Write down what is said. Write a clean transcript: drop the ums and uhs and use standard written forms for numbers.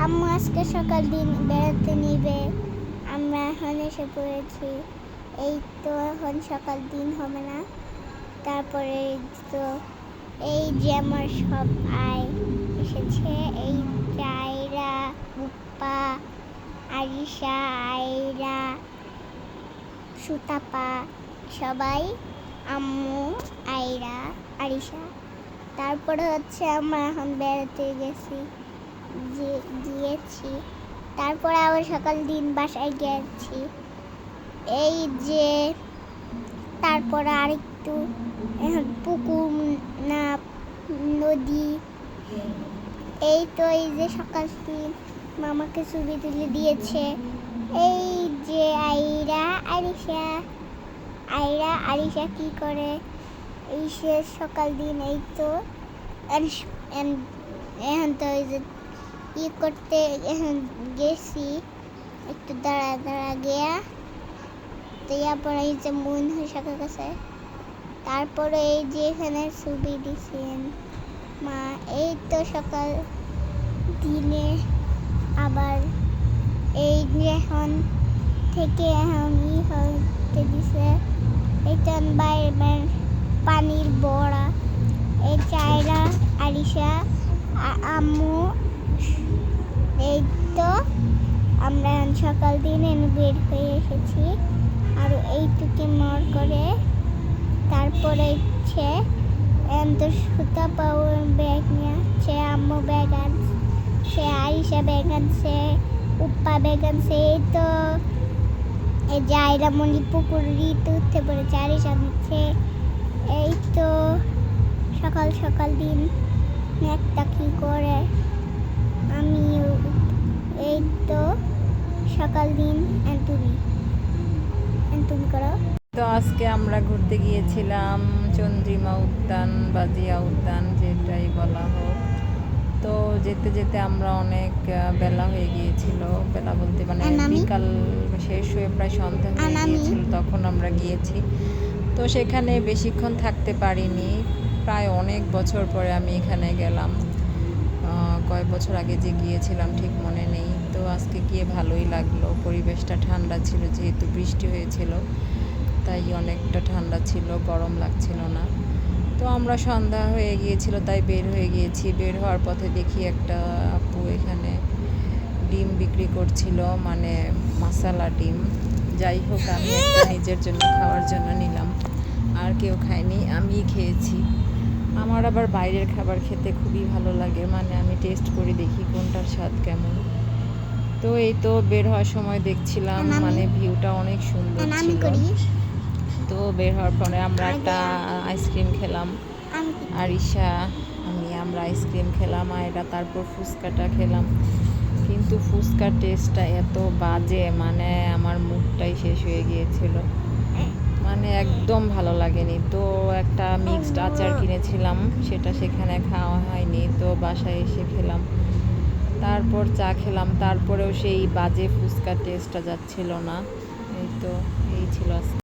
আম্মু আজকে সকাল দিন বেড়াতে নিবে। আমরা এখন এসে পড়েছি। এই তো এখন সকাল দিন হবে না। তারপরে তো এই যে আমার সব এসেছে। এই আয়রা, উপ্পা, আরিশা, আয়রা, সুতাপা, সবাই, আম্মু, আয়রা, আরিশা। তারপরে হচ্ছে আমরা এখন বেড়াতে গিয়েছি। তারপরে আবার সকাল দিন বাসায় গেছি। এই যে তারপরে আরেকটু এখন পুকুর না নদী। এই তো এই যে সকাল দিন মামাকে ছবি তুলে দিয়েছে। এই যে আয়রা আরিশা কি করে এই শেষ সকাল দিন। এই তো এখন তো এই যে করতে এখন গেছি একটু দাঁড়া গিয়া তো পরে এই যে মন হয়ে সকাল কাছে। তারপরে এই যে এখানে ছবি দিছেন মা। এই তো সকাল দিনে আবার এই যে এখন থেকে এখন হতে দিছে। এইটা বাইরে পানির বড়া। এই চায়রা, আরিশা, আম্মু। এই তো আমরা সকাল দিনে বের হয়ে এসেছি আর এইটুকু মর করে। তারপরে ইচ্ছে সুতা পাওয়ার ব্যাগ নিয়ে আসছে। আম্মু ব্যাগ আনছে, আরিশা ব্যাগ আনছে, উপ্পা ব্যাগ আনছে। এই তো এই যে আয়রা মনি পুকুর উঠতে পড়েছে, আরিশা নিচ্ছে। এই তো সকাল দিন একটা কি করে আমি। এই তো সকাল দিন তুমি করো। তো আজকে আমরা ঘুরতে গিয়েছিলাম চন্দ্রিমা উদ্যান বা জিয়া উদ্যান যেটাই বলা হোক। তো যেতে যেতে আমরা অনেক বেলা হয়ে গিয়েছিল। বেলা বলতে মানে বিকাল শেষ হয়ে প্রায় সন্ধ্যা হয়ে গিয়েছিল তখন আমরা গিয়েছি। তো সেখানে বেশিক্ষণ থাকতে পারিনি। প্রায় অনেক বছর পরে আমি এখানে গেলাম। কয়েক বছর আগে যে গিয়েছিলাম ঠিক মনে নেই। তো আজকে গিয়ে ভালোই লাগলো। পরিবেশটা ঠান্ডা ছিল, যেহেতু বৃষ্টি হয়েছিল তাই অনেকটা ঠান্ডা ছিল, গরম লাগছিল না। তো আমরা সন্ধ্যা হয়ে গিয়েছিল তাই বের হয়ে গিয়েছি। বের হওয়ার পথে দেখি একটা আপু এখানে ডিম বিক্রি করছিল, মানে মশলা ডিম। যাই হোক, আমি একটা নিজের জন্য খাওয়ার জন্য নিলাম, আর কেউ খায়নি, আমিই খেয়েছি। আমার আবার বাইরের খাবার খেতে খুবই ভালো লাগে, মানে আমি টেস্ট করে দেখি কোনটার স্বাদ কেমন। তো এই তো বের হওয়ার সময় দেখছিলাম মানে ভিউটা অনেক সুন্দর ছিল। তো বের হওয়ার পরে আমরা একটা আইসক্রিম খেলাম, আরিশা আমরা আইসক্রিম খেলাম, আয়রা তারপর ফুচকাটা খেলাম। কিন্তু ফুচকার টেস্টটা এত বাজে, মানে আমার মুখটাই শেষ হয়ে গিয়েছিল, মানে একদম ভালো লাগেনি। তো একটা মিক্সড আচার কিনেছিলাম, সেটা সেখানে খাওয়া হয়নি, তো বাসায় এসে খেলাম। তারপর চা খেলাম, তারপরেও সেই বাজে ফুচকার টেস্টটা যাচ্ছিল না। এই তো এই ছিল আজকে।